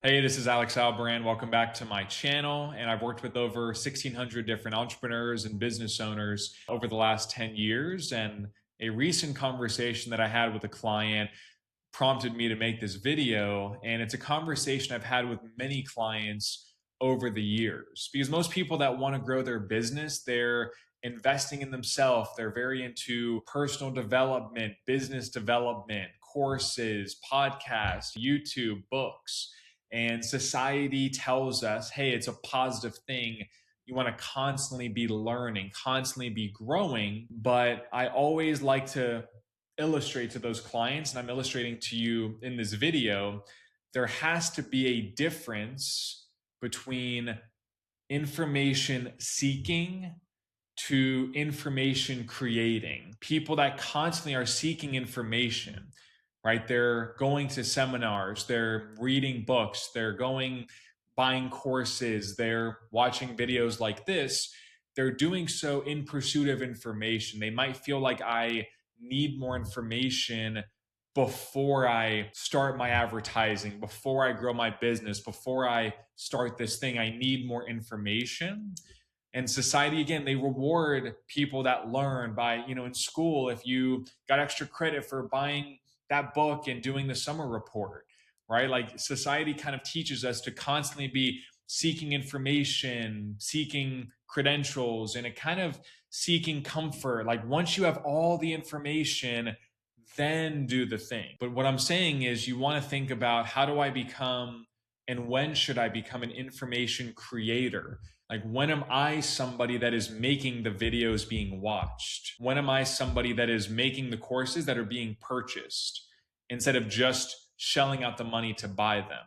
Hey, this is Alex Albrand. Welcome back to my channel. And I've worked with over 1,600 different entrepreneurs and business owners over the last 10 years. And a recent conversation that I had with a client prompted me to make this video. And it's a conversation I've had with many clients over the years because most people that want to grow their business, they're investing in themselves. They're very into personal development, business development, courses, podcasts, YouTube, books. And society tells us, hey, it's a positive thing. You want to constantly be learning, constantly be growing. But I always like to illustrate to those clients, and I'm illustrating to you in this video, there has to be a difference between information seeking to information creating. People that constantly are seeking information, right? They're going to seminars, they're reading books, they're buying courses, they're watching videos like this. They're doing so in pursuit of information. They might feel like I need more information before I start my advertising, before I grow my business, before I start this thing. I need more information. And society, again, they reward people that learn by, in school, if you got extra credit for buying that book and doing the summer report, right? Like society kind of teaches us to constantly be seeking information, seeking credentials, and it kind of seeking comfort. Like once you have all the information, then do the thing. But what I'm saying is you want to think about, how do I become and when should I become an information creator? Like, when am I somebody that is making the videos being watched? When am I somebody that is making the courses that are being purchased instead of just shelling out the money to buy them?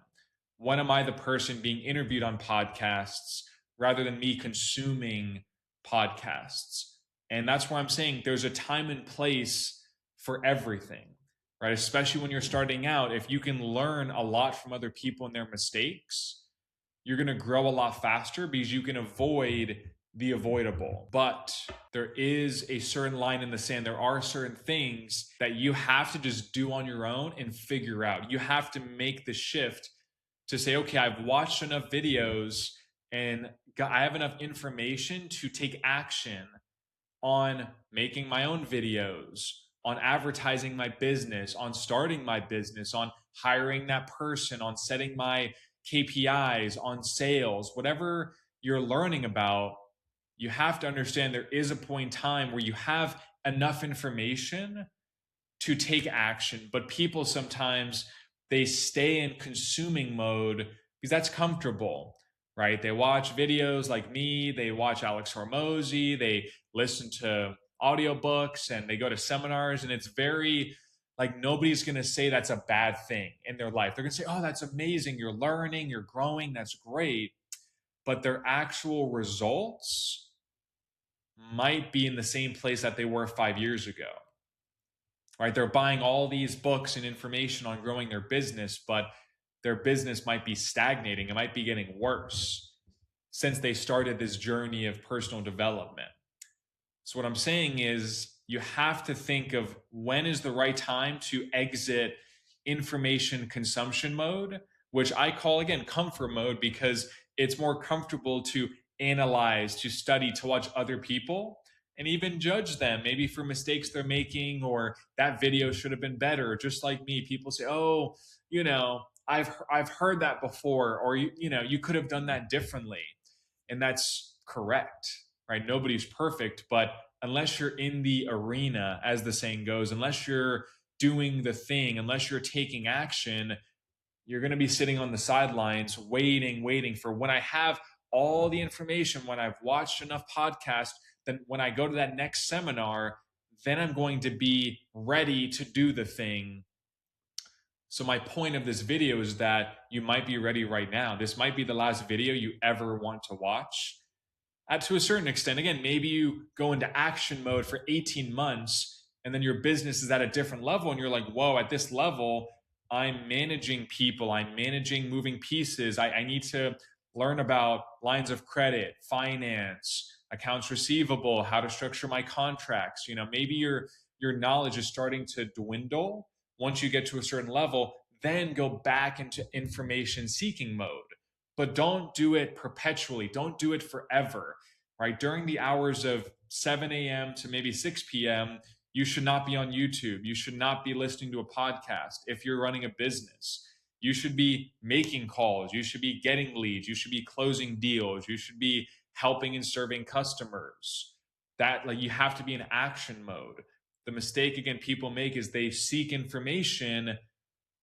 When am I the person being interviewed on podcasts rather than me consuming podcasts? And that's where I'm saying there's a time and place for everything, right? Especially when you're starting out. If you can learn a lot from other people and their mistakes, you're going to grow a lot faster because you can avoid the avoidable. But there is a certain line in the sand. There are certain things that you have to just do on your own and figure out. You have to make the shift to say, okay, I've watched enough videos and I have enough information to take action on making my own videos, on advertising my business, on starting my business, on hiring that person, on setting my KPIs, on sales, whatever you're learning about. You have to understand there is a point in time where you have enough information to take action. But people sometimes, they stay in consuming mode because that's comfortable, right? They watch videos like me, they watch Alex Hormozy, they listen to audiobooks, and they go to seminars, and it's very like, nobody's going to say that's a bad thing in their life. They're going to say, oh, that's amazing. You're learning, you're growing. That's great. But their actual results might be in the same place that they were 5 years ago, right? They're buying all these books and information on growing their business, but their business might be stagnating. It might be getting worse since they started this journey of personal development. So what I'm saying is, you have to think of when is the right time to exit information consumption mode, which I call, again, comfort mode, because it's more comfortable to analyze, to study, to watch other people and even judge them maybe for mistakes they're making, or that video should have been better. Just like me, people say, oh, I've heard that before, or you could have done that differently. And that's correct, right? Nobody's perfect, but unless you're in the arena, as the saying goes, unless you're doing the thing, unless you're taking action, you're going to be sitting on the sidelines waiting for when I have all the information, when I've watched enough podcasts, then when I go to that next seminar, then I'm going to be ready to do the thing. So my point of this video is that you might be ready right now. This might be the last video you ever want to watch. To a certain extent, again, maybe you go into action mode for 18 months and then your business is at a different level and you're like, whoa, at this level, I'm managing people, I'm managing moving pieces. I need to learn about lines of credit, finance, accounts receivable, how to structure my contracts. Maybe your knowledge is starting to dwindle. Once you get to a certain level, then go back into information seeking mode. But don't do it perpetually. Don't do it forever, right? During the hours of 7 a.m. to maybe 6 p.m., you should not be on YouTube. You should not be listening to a podcast if you're running a business. You should be making calls. You should be getting leads. You should be closing deals. You should be helping and serving customers. That, like, you have to be in action mode. The mistake, again, people make is they seek information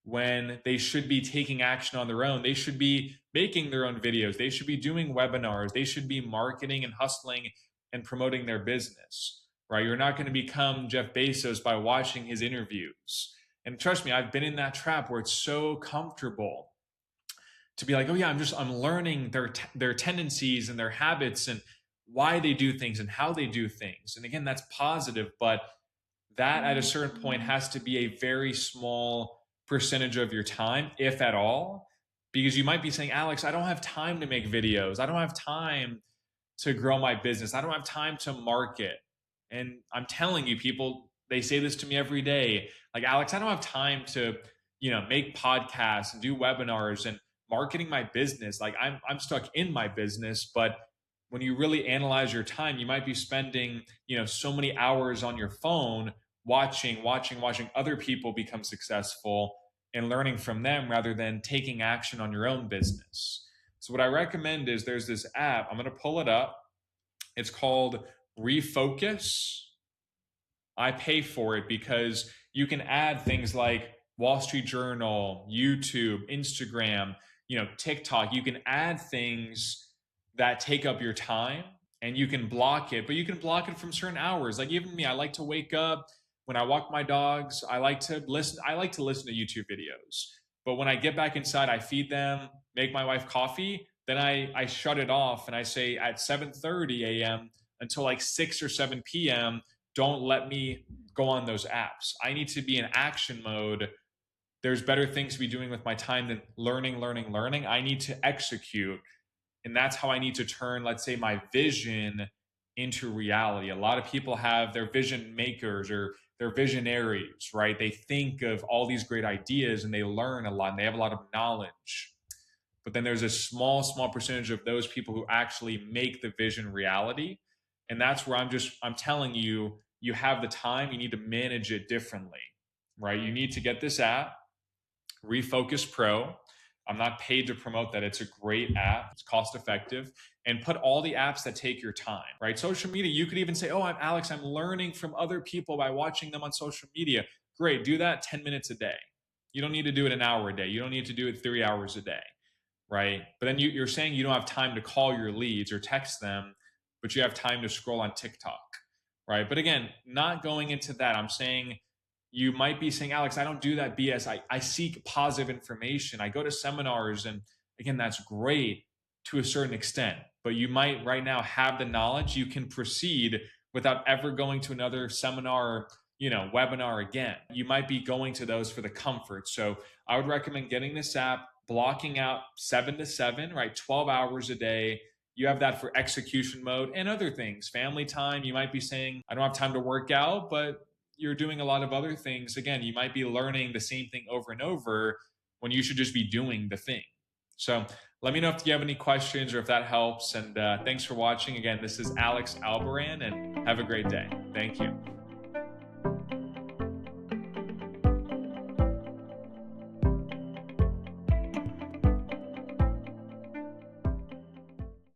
when they should be taking action on their own. They should be making their own videos. They should be doing webinars. They should be marketing and hustling and promoting their business, right? You're not going to become Jeff Bezos by watching his interviews. And trust me, I've been in that trap where it's so comfortable to be like, oh yeah, I'm learning their tendencies and their habits and why they do things and how they do things. And again, that's positive, but that at a certain point has to be a very small percentage of your time, if at all, because you might be saying, Alex, I don't have time to make videos. I don't have time to grow my business. I don't have time to market. And I'm telling you, people, they say this to me every day. Like, Alex, I don't have time to, make podcasts and do webinars and marketing my business. Like, I'm stuck in my business, but when you really analyze your time, you might be spending, so many hours on your phone watching other people become successful and learning from them rather than taking action on your own business. So what I recommend is there's this app. I'm going to pull it up. It's called Refocus. I pay for it because you can add things like Wall Street Journal, YouTube, Instagram, TikTok. You can add things that take up your time and you can block it, but you can block it from certain hours. Like even me, I like to wake up when I walk my dogs. I like to listen to YouTube videos. But when I get back inside, I feed them, make my wife coffee, then I shut it off and I say at 7:30 a.m. until like 6 or 7 p.m., don't let me go on those apps. I need to be in action mode. There's better things to be doing with my time than learning. I need to execute. And that's how I need to turn, let's say, my vision into reality. A lot of people have their vision makers or they're visionaries, right? They think of all these great ideas and they learn a lot and they have a lot of knowledge. But then there's a small percentage of those people who actually make the vision reality. And that's where I'm telling you, you have the time, you need to manage it differently, right? You need to get this app, Refocus Pro. I'm not paid to promote that. It's a great app. It's cost effective. And put all the apps that take your time, right? Social media, you could even say, oh, I'm learning from other people by watching them on social media. Great. Do that 10 minutes a day. You don't need to do it an hour a day. You don't need to do it 3 hours a day, right? But then you're saying you don't have time to call your leads or text them, but you have time to scroll on TikTok, right? But again, not going into that. I'm saying, you might be saying, Alex, I don't do that BS. I seek positive information. I go to seminars. And again, that's great to a certain extent. But you might right now have the knowledge. You can proceed without ever going to another seminar or, webinar again. You might be going to those for the comfort. So I would recommend getting this app, blocking out 7 to 7, right? 12 hours a day. You have that for execution mode and other things. Family time. You might be saying, I don't have time to work out, but you're doing a lot of other things. Again, you might be learning the same thing over and over when you should just be doing the thing. So let me know if you have any questions or if that helps. And thanks for watching. Again, this is Alex Albaran, and have a great day. Thank you.